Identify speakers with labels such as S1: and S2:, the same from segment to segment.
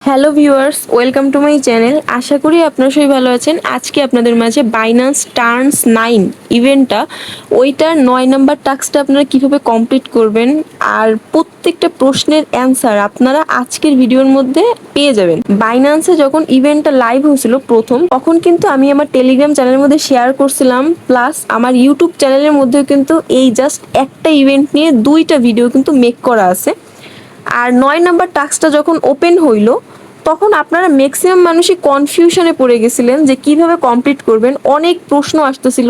S1: Hello viewers, welcome to my channel. আশা করি আপনারা সবাই ভালো আছেন। আজকে আপনাদের মাঝে বাইন্যান্স টার্নস 9 ইভেন্টটা ওইটার 9 নম্বর টাস্কটা আপনারা কীভাবে কমপ্লিট করবেন আর প্রত্যেকটা প্রশ্নের অ্যান্সার আপনারা আজকের ভিডিওর মধ্যে পেয়ে যাবেন। বাইন্যান্সে যখন ইভেন্টটা লাইভ হয়েছিল প্রথম, তখন কিন্তু আমি আমার টেলিগ্রাম চ্যানেলের মধ্যে শেয়ার করছিলাম, প্লাস আমার ইউটিউব চ্যানেলের মধ্যেও কিন্তু এই জাস্ট একটা ইভেন্ট নিয়ে 2টা ভিডিও কিন্তু মেক করা আছে। আর 9 নম্বর টাস্কটা যখন ওপেন হইলো তখন আপনারা ম্যাক্সিমাম মানুষই কনফিউশনে পড়ে গেছিলেন যে কিভাবে কমপ্লিট করবেন। অনেক প্রশ্ন আসতেছিল।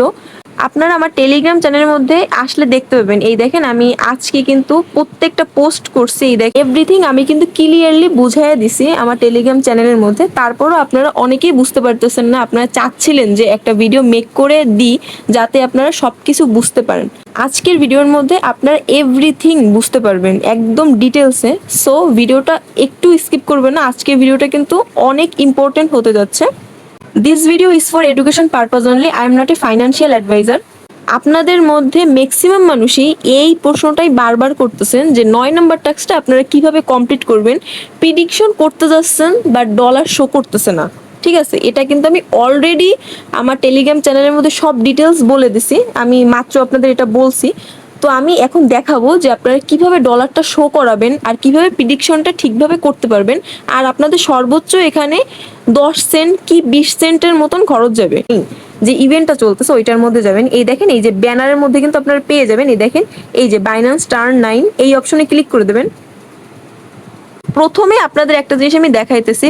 S1: আপনারা আমার টেলিগ্রাম চ্যানেলের মধ্যে আসলে দেখতে পাবেন। এই দেখেন, আমি আজকে কিন্তু প্রত্যেকটা পোস্ট করছি। এই দেখেন, এভরিথিং আমি কিন্তু ক্লিয়ারলি বুঝাইয়া দিছি আমার টেলিগ্রাম চ্যানেলের মধ্যে। তারপরও আপনারা অনেকেই বুঝতে পারতেছেন না। আপনারা চাচ্ছিলেন যে একটা ভিডিও মেক করে দিই যাতে আপনারা সব কিছু বুঝতে পারেন। আজকের ভিডিওর মধ্যে আপনারা এভরিথিং বুঝতে পারবেন একদম ডিটেলসে। সো ভিডিওটা একটু স্কিপ করবেন না। আজকের ভিডিওটা কিন্তু অনেক ইম্পর্টেন্ট হতে যাচ্ছে। This video is for education purpose only. I am not a financial adviser. আপনাদের মধ্যে ম্যাক্সিমাম মানুষই এই প্রশ্নটাই বারবার করতেছেন যে 9 নম্বর টাস্কটা আপনারা কিভাবে কমপ্লিট করবেন। প্রিডিকশন করতে যাচ্ছেন বাট ডলার শো করতেছে না। ঠিক আছে, এটা কিন্তু আমি অলরেডি আমার টেলিগ্রাম চ্যানেলের মধ্যে সব ডিটেলস বলে দিছি। আমি মাত্র আপনাদের এটা বলছি। তো আমি এখন দেখাবো যে আপনারা কিভাবে ডলারটা শো করাবেন আর কিভাবে প্রিডিকশনটা ঠিকভাবে করতে পারবেন। আর আপনাদের সর্বোচ্চ এখানে 10 সেন্ট কি 20 সেন্টের মতন খরচ যাবে। যে ইভেন্টটা চলতেছে ওইটার মধ্যে যাবেন। এই দেখেন, এই যে ব্যানারের মধ্যে কিন্তু আপনারা পেয়ে যাবেন। এই দেখেন, এই যে বাইন্যান্স টার্ন 9 এই অপশনে ক্লিক করে দেবেন। প্রথমে আপনাদের একটা জিনিস আমি দেখাইতেছি।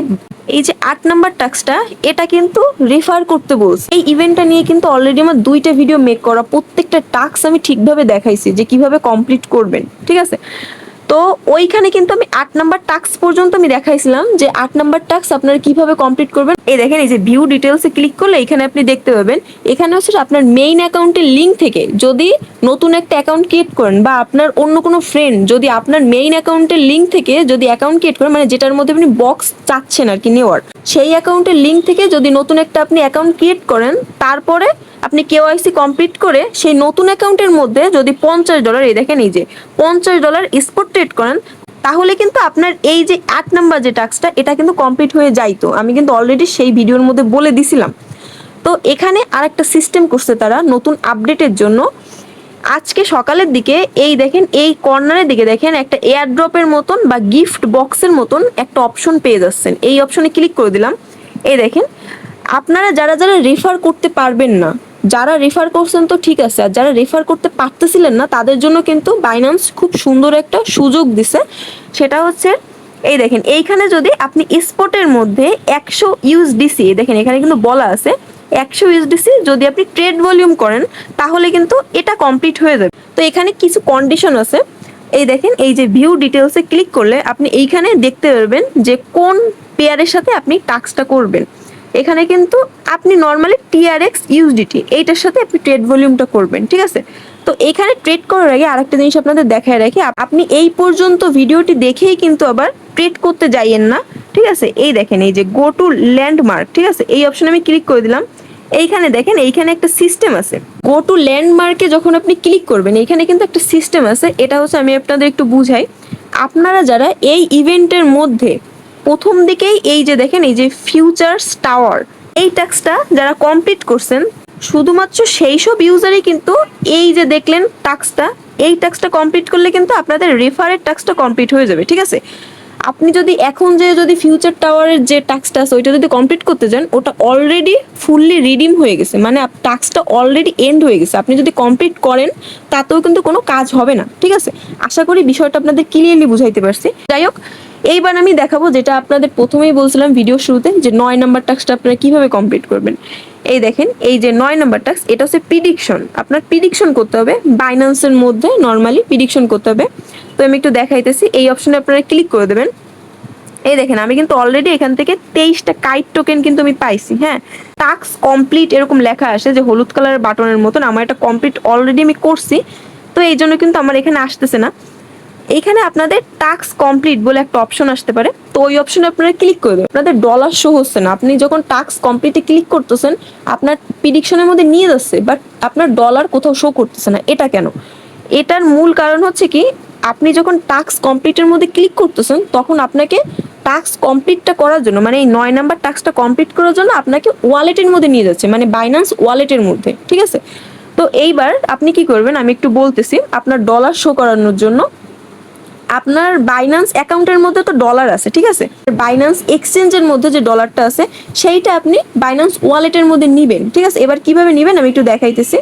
S1: এই যে 8 নম্বর টাস্কটা, এটা কিন্তু রেফার করতে বলছে। এই ইভেন্টটা নিয়ে কিন্তু অলরেডি আমার 2টা ভিডিও মেক করা। প্রত্যেকটা টাস্ক আমি ঠিকভাবে দেখাইছি যে কিভাবে কমপ্লিট করবেন। ঠিক আছে, তো ওইখানে কিন্তু আমি 8 নম্বর টাস্ক পর্যন্ত আমি দেখাইছিলাম যে 8 নম্বর টাস্ক আপনারা কিভাবে কমপ্লিট করবেন। এই দেখেন, এই যে ভিউ ডিটেলসে ক্লিক করলে এখানে আপনি দেখতে পাবেন। এখানে হচ্ছে আপনার মেইন অ্যাকাউন্টের লিঙ্ক থেকে যদি নতুন একটা অ্যাকাউন্ট ক্রিয়েট করেন বা আপনার অন্য কোনো ফ্রেন্ড যদি আপনার মেইন অ্যাকাউন্টের লিঙ্ক থেকে যদি অ্যাকাউন্ট ক্রিয়েট করেন, মানে যেটার মধ্যে আপনি বক্স চাচ্ছেন আর কি নেওয়ার, সেই অ্যাকাউন্টের লিঙ্ক থেকে যদি নতুন একটা আপনি অ্যাকাউন্ট ক্রিয়েট করেন, তারপরে আপনি কেওয়াইসি কমপ্লিট করে সেই নতুন অ্যাকাউন্টের মধ্যে যদি $50, এই দেখেন এই যে $50 স্পট ট্রেড করেন, তাহলে কিন্তু আপনার এই যে 8 নম্বর যে টাস্কটা এটা কিন্তু কমপ্লিট হয়ে যাইতো। আমি কিন্তু অলরেডি সেই ভিডিওর মধ্যে বলে দিছিলাম। তো এখানে আরেকটা সিস্টেম করছে তারা নতুন আপডেটের জন্য। আজকে সকালের দিকে এই দেখেন, এই কর্নারের দিকে দেখেন একটা এয়ার ড্রপের মতন বা গিফট বক্সের মতন একটা অপশন পেয়ে যাচ্ছেন। এই অপশনে ক্লিক করে দিলাম। এই দেখেন, আপনারা যারা যারা রেফার করতে পারবেন না, যারা রেফার করছেন তো ঠিক আছে, আর যারা রেফার করতে পারতেছিলেন না তাদের জন্য কিন্তু বাইন্যান্স খুব সুন্দর একটা সুযোগ দিছে। সেটা হচ্ছে এই দেখেন, এইখানে যদি আপনি স্পটের মধ্যে 100 ইউএসডিসি, দেখেন এখানে কিন্তু বলা আছে 100 ইউএসডিসি যদি আপনি ট্রেড ভলিউম করেন তাহলে কিন্তু এটা কমপ্লিট হয়ে যাবে। তো এখানে কিছু কন্ডিশন আছে। এই দেখেন, এই যে ভিউ ডিটেলসে ক্লিক করলে আপনি এইখানে দেখতে পারবেন যে কোন পেয়ারের সাথে আপনি টাস্কটা করবেন। এখানে কিন্তু আপনি নর্মালি টিআরএক্স ইউএসডিটি এইটার সাথে আপনি ট্রেড ভলিউমটা করবেন। ঠিক আছে, তো এখানে ট্রেড করার আগে আরেকটা জিনিস আপনাদের দেখায় রাখি, আপনি এই পর্যন্ত ভিডিওটি দেখেই কিন্তু আবার ট্রেড করতে যাইয়েন না। ঠিক আছে, এই দেখেন, এই যে গো টু ল্যান্ডমার্ক, ঠিক আছে, এই অপশনে আমি ক্লিক করে দিলাম। এইখানে দেখেন, এইখানে একটা সিস্টেম আছে। গো টু ল্যান্ডমার্কে যখন আপনি ক্লিক করবেন এইখানে কিন্তু একটা সিস্টেম আছে। এটা হচ্ছে, আমি আপনাদের একটু বুঝাই। আপনারা যারা এই ইভেন্টের মধ্যে প্রথম দিকেই এই যে দেখেন এই যে ফিউচার্স টাওয়ার এই টাস্কটা যারা কমপ্লিট করছেন, শুধুমাত্র সেই সব ইউজারই কিন্তু এই যে দেখলেন টাস্কটা, এই টাস্কটা কমপ্লিট করলে কিন্তু আপনাদের রেফারের টাস্কটা কমপ্লিট হয়ে যাবে। ঠিক আছে, আপনি যদি এখন যে যদি ফিউচার টাওয়ারের যে টাস্কটা আছে ওইটা যদি কমপ্লিট করতে যান, ওটা অলরেডি ফুললি রিডিম হয়ে গেছে, মানে টাস্কটা অলরেডি এন্ড হয়ে গেছে। আপনি যদি কমপ্লিট করেন তাতেও কিন্তু কোনো কাজ হবে না। ঠিক আছে, আশা করি বিষয়টা আপনাদের ক্লিয়ারলি বুঝাইতে পারছি। যাই হোক, এইবার আমি দেখাবো যেটা আপনাদের প্রথমেই বলছিলাম ভিডিও শুরুতে, যে 9 নম্বর টাস্কটা আপনারা কিভাবে কমপ্লিট করবেন। এই দেখেন, এই যে 9 নম্বর টাস্ক, এটা হচ্ছে প্রিডিকশন। আপনার প্রিডিকশন করতে হবে বাইন্যান্সের মধ্যে, নর্মালি প্রিডিকশন করতে হবে। তো আমি একটু দেখাইতেছি। এই অপশনে আপনারা ক্লিক করে দেবেন। এই দেখেন, আমি কিন্তু অলরেডি এখান থেকে 23টা কাইট টোকেন কিন্তু আমি পাইছি। হ্যাঁ, টাস্ক কমপ্লিট এরকম লেখা আসে যে হলুদ কালারের বাটনের মতন। আমার এটা কমপ্লিট অলরেডি আমি করছি, তো এই জন্য কিন্তু আমার এখানে আসতেছে না। এইখানে আপনাদের টাস্ক কমপ্লিট বলে একটা অপশন আসতে পারে, তো ওই অপশনে আপনারা ক্লিক করে দেবেন। আপনাদের ডলার শো হচ্ছে না। আপনি যখন টাস্ক কমপ্লিটে ক্লিক করতেছেন আপনার প্রিডিকশনের মধ্যে নিয়ে যাচ্ছে, বাট আপনার ডলার কোথাও শো করতেছে না। এটা কেন? এটার মূল কারণ হচ্ছে কি, আপনি যখন টাস্ক কমপ্লিটের মধ্যে ক্লিক করতেছেন তখন আপনাকে টাস্ক কমপ্লিটটা করার জন্য, মানে এই 9 নাম্বার টাস্কটা কমপ্লিট করার জন্য আপনাকে ওয়ালেটের মধ্যে নিয়ে যাচ্ছে, মানে বাইন্যান্স ওয়ালেটের মধ্যে, ঠিক আছে। তো এইবার আপনি কি করবেন আমি একটু বলতেছি। আপনার ডলার শো করানোর জন্য আপনার বাইন্যান্স অ্যাকাউন্টের মধ্যে তো ডলার আছে, ঠিক আছে। বাইন্যান্স এক্সচেঞ্জের মধ্যে যে ডলারটা আছে সেইটা আপনি বাইন্যান্স ওয়ালেটের মধ্যে নিবেন, ঠিক আছে। এবার কিভাবে নিবেন আমি একটু দেখাইতেছি।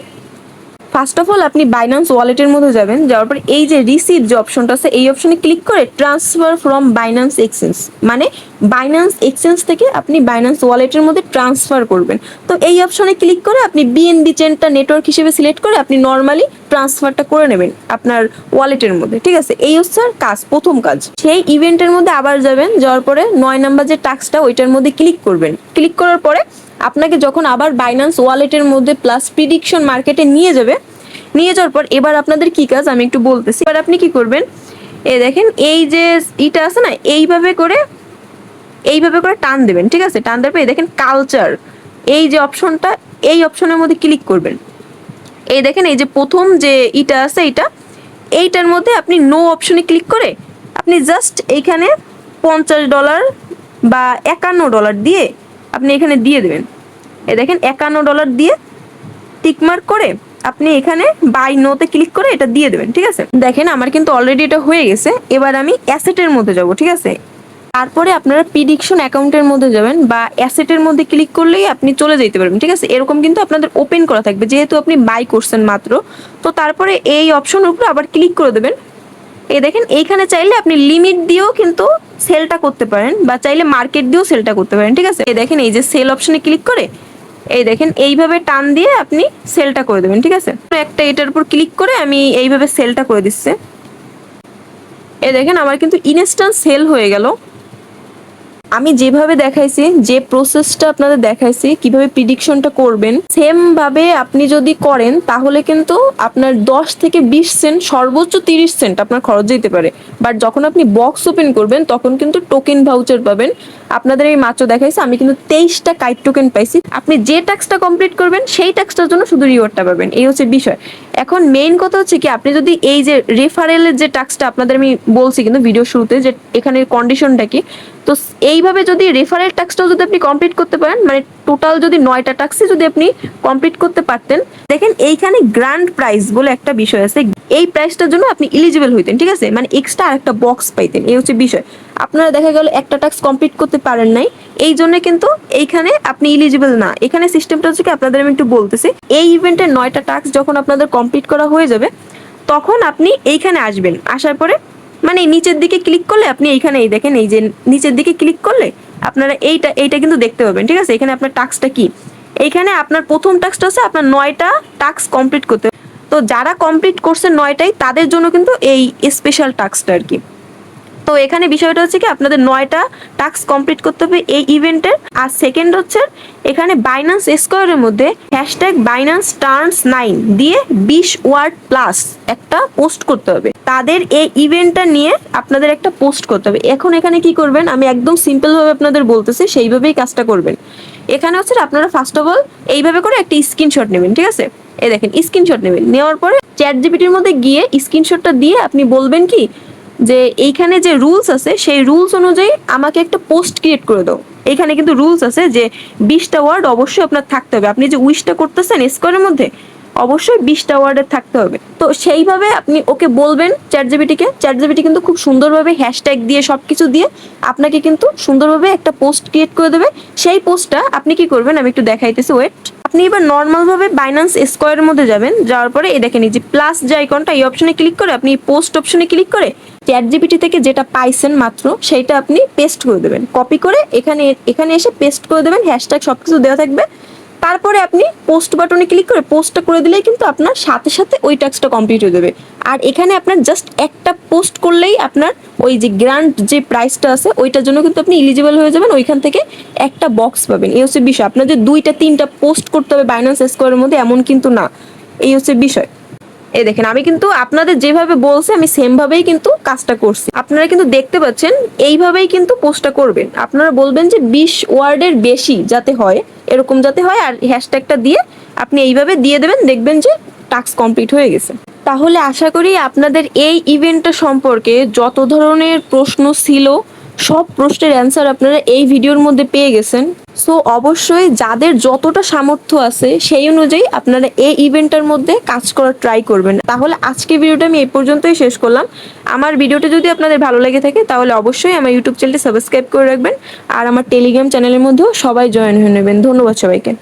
S1: ফার্স্ট অফ অল আপনি বাইন্যান্স ওয়ালেটের মধ্যে যাবেন, যাওয়ার পর এই যে রিসিভ যে অপশনটা আছে এই অপশনে ক্লিক করে ট্রান্সফার ফ্রম বাইন্যান্স এক্সচেঞ্জ, মানে বাইন্যান্স এক্সচেঞ্জ থেকে আপনি বাইন্যান্স ওয়ালেটের মধ্যে ট্রান্সফার করবেন। তো এই অপশনে ক্লিক করে আপনি বিএনবি চেনটা নেটওয়ার্ক হিসেবে সিলেক্ট করে আপনি নর্মালি ট্রান্সফারটা করে নেবেন আপনার ওয়ালেটের মধ্যে, ঠিক আছে। এই হচ্ছে কাজ, প্রথম কাজ। সেই ইভেন্টের মধ্যে আবার যাবেন, যাওয়ার পরে 9 নাম্বার যে টাস্কটা ওইটার মধ্যে ক্লিক করবেন। ক্লিক করার পরে আপনাকে যখন আবার বাইন্যান্স ওয়ালেটের মধ্যে প্লাস প্রিডিকশন মার্কেটে নিয়ে যাবে, নিয়ে যাওয়ার পর এবার আপনাদের কি কাজ আমি একটু বলতেছি। এবার আপনি কি করবেন, এই দেখেন এই যে ইটা আছে না, এইভাবে করে টান দেবেন, ঠিক আছে। টান দেওয়ার পর এই দেখেন কালচার, এই যে অপশনটা, এই অপশনের মধ্যে ক্লিক করবেন। এই দেখেন এই যে প্রথম যে ইটা আছে এইটার মধ্যে আপনি নো অপশনে ক্লিক করে আপনি জাস্ট এইখানে $50 বা $51 দিয়ে আপনি এখানে দিয়ে দেবেন। এই দেখেন $51 দিয়ে টিকমার্ক করে আপনি এখানে বাই নোতে ক্লিক করে এটা দিয়ে দেবেন, ঠিক আছে। দেখেন আমার কিন্তু অলরেডি এটা হয়ে গেছে। এবার আমি অ্যাসেটের মধ্যে যাব, ঠিক আছে। তারপরে আপনারা প্রিডিকশন অ্যাকাউন্টের মধ্যে যাবেন বা অ্যাসেটের মধ্যে ক্লিক করলেই আপনি চলে যেতে পারবেন, ঠিক আছে। এরকম কিন্তু আপনাদের ওপেন করা থাকবে যেহেতু আপনি বাই করছেন মাত্র। তো তারপরে এই অপশনের উপরে আবার ক্লিক করে দেবেন। এই দেখেন এইখানে চাইলে আপনি লিমিট দিয়েও কিন্তু সেলটা করতে পারেন বা চাইলে মার্কেট দিয়েও সেলটা করতে পারেন, ঠিক আছে। এই দেখেন এই যে সেল অপশনে ক্লিক করে এই দেখেন এইভাবে টান দিয়ে আপনি সেলটা করে দেবেন, ঠিক আছে। একটা এটার উপর ক্লিক করে আমি এইভাবে সেলটা করে দিচ্ছি। এই দেখেন আমার কিন্তু ইনস্ট্যান্ট সেল হয়ে গেল। আমি যেভাবে দেখাইছি, যে প্রসেসটা আপনাদের দেখাইছি কিভাবে প্রিডিকশনটা করবেন, সেম ভাবে আপনি যদি করেন তাহলে কিন্তু আপনার 10 থেকে 20 সেন্ট, সর্বোচ্চ 30 সেন্ট আপনার খরচ যেতে পারে। বাট যখন আপনি বক্স ওপেন করবেন তখন কিন্তু টোকেন ভাউচার পাবেন। আপনাদের এই মাত্র দেখাইছি আমি কিন্তু 23টা কাইট টোকেন পাইছি। আপনি যে টাস্কটা কমপ্লিট করবেন সেই টাস্কটার জন্য শুধু রিওয়ার্ডটা পাবেন, এই হচ্ছে বিষয়। এখন মেইন কথা হচ্ছে কি, আপনি যদি এই যে রেফারেলের যে টাস্কটা আপনাদের আমি বলছি কিন্তু ভিডিও শুরুতে যে এখানের কন্ডিশনটা কি, তো এইভাবে যদি রেফারেল টাস্কটাও যদি আপনি কমপ্লিট করতে পারেন, মানে টোটাল যদি 9টা টাস্কই যদি আপনি কমপ্লিট করতে পারতেন, দেখেন এইখানে গ্র্যান্ড প্রাইজ বলে একটা বিষয় আছে, এই প্রাইসটার জন্য আপনি এলিজিবল হইতেন, ঠিক আছে। মানে এক্সট্রা আরেকটা বক্স পাইতেন, এই হচ্ছে বিষয়। আপনারা দেখা গেল একটা টাস্ক কমপ্লিট করতে পারেন নাই, এই জন্য কিন্তু এইখানে আপনি এলিজিবল না। এখানে সিস্টেমটা হচ্ছে কি আপনাদের আমি একটু বলতেছি। এই ইভেন্টের 9টা টাস্ক যখন আপনাদের কমপ্লিট করা হয়ে যাবে তখন আপনি এইখানে আসবেন। আসার পরে মানে নিচের দিকে ক্লিক করলে আপনি এইখানে এই দেখেন এই যে নিচের দিকে ক্লিক করলে আপনারা এইটা কিন্তু দেখতে পাবেন, ঠিক আছে। এখানে আপনার টাস্কটা কি, এইখানে আপনার প্রথম টাস্কটা হচ্ছে আপনার 9টা টাস্ক কমপ্লিট করতে। তো যারা কমপ্লিট করছে 9টাই তাদের জন্য কিন্তু এই স্পেশাল টাস্কটা আর কি। তো এখানে বিষয়টা হচ্ছে কি আপনাদের 9টা টাস্ক কমপ্লিট করতে হবে এই ইভেন্টের। আর সেকেন্ড হচ্ছে এখানে বাইন্যান্স স্কোয়ারের মধ্যে #বাইন্যান্স টার্নস 9 দিয়ে 20 ওয়ার্ড প্লাস একটা পোস্ট করতে হবে। তাদের এই ইভেন্টটা নিয়ে আপনাদের একটা পোস্ট করতে হবে। এখন এখানে কি করবেন আমি একদম সিম্পল ভাবে আপনাদের বলতেছি, সেইভাবেই কাজটা করবেন। এখানে হচ্ছে আপনারা ফার্স্ট অফ অল এইভাবে করে একটা স্ক্রিনশট নেবেন, ঠিক আছে। এই দেখেন স্ক্রিনশট নেবেন, নেওয়ার পরে চ্যাট জিপিটির মধ্যে গিয়ে স্ক্রিনশটটা দিয়ে আপনি বলবেন কি যে এইখানে যে রুলস আছে সেই রুলস অনুযায়ী আমাকে একটা পোস্ট ক্রিয়েট করে দাও। এইখানে কিন্তু রুলস আছে যে 20টা ওয়ার্ড অবশ্যই আপনার থাকতে হবে। আপনি যে উইশটা করতেছেন স্কোয়ারের মধ্যে অবশ্যই 20টা ওয়ার্ডের থাকতে হবে। তো সেইভাবে আপনি ওকে বলবেন চ্যাট জিপিটি কিন্তু খুব সুন্দরভাবে হ্যাশট্যাগ দিয়ে সবকিছু দিয়ে আপনাকে কিন্তু সুন্দরভাবে একটা পোস্ট ক্রিয়েট করে দেবে। সেই পোস্টটা আপনি কি করবেন আমি একটু দেখাইতেছি, ওয়েট। আপনি এবার নর্মাল ভাবে বাইন্যান্স স্কোয়ারের মধ্যে যাবেন, যাওয়ার পরে এই দেখেন এই যে প্লাস যে আইকনটা এই অপশনে ক্লিক করে আপনি পোস্ট অপশনে ক্লিক করে চ্যাট জিপিটি থেকে যেটা পাইছেন মাত্র সেইটা আপনি পেস্ট করে দেবেন, কপি করে এখানে এসে পেস্ট করে দেবেন, হ্যাশট্যাগ সবকিছু দেওয়া থাকবে। তারপরে আপনি পোস্ট বাটনে ক্লিক করে পোস্টটা করে দিলেই কিন্তু আপনার সাথে সাথে ওই টাস্কটা কমপ্লিট হয়ে যাবে। আর এখানে আপনার জাস্ট একটা পোস্ট করলেই আপনার ওই যে গ্র্যান্ড যে প্রাইসটা আছে ওইটার জন্য কিন্তু আপনি এলিজিবল হয়ে যাবেন, ওইখান থেকে একটা বক্স পাবেন। এই হচ্ছে বিষয়। আপনার যে 2টা 3টা পোস্ট করতে হবে বাইন্যান্স স্কোয়ারের মধ্যে এমন কিন্তু না, এই হচ্ছে বিষয়। এই দেখেন আমি কিন্তু আপনাদের যেভাবে বলছি আমি সেম ভাবেই কিন্তু কাজটা করছি। আপনারা কিন্তু দেখতে পাচ্ছেন এইভাবেই কিন্তু পোস্টটা করবেন। আপনারা বলবেন যে 20 ওয়ার্ডের বেশি যাতে হয়, এরকম যাতে হয়, আর হ্যাশট্যাগটা দিয়ে আপনি এইভাবে দিয়ে দেবেন, দেখবেন যে টাস্ক কমপ্লিট হয়ে গেছে। তাহলে আশা করি আপনাদের এই ইভেন্টটা সম্পর্কে যত ধরনের প্রশ্ন ছিল সব প্রশ্নের অ্যান্সার আপনারা এই ভিডিওর মধ্যে পেয়ে গেছেন। সো অবশ্যই যাদের যতটা সামর্থ্য আছে সেই অনুযায়ী আপনারা এই ইভেন্টটার মধ্যে কাজ করার ট্রাই করবেন। তাহলে আজকে ভিডিওটা আমি এই পর্যন্তই শেষ করলাম। আমার ভিডিওটা যদি আপনাদের ভালো লেগে থাকে তাহলে অবশ্যই আমার ইউটিউব চ্যানেলটি সাবস্ক্রাইব করে রাখবেন, আর আমার টেলিগ্রাম চ্যানেলের মধ্যেও সবাই জয়েন হয়ে নেবেন। ধন্যবাদ সবাইকে।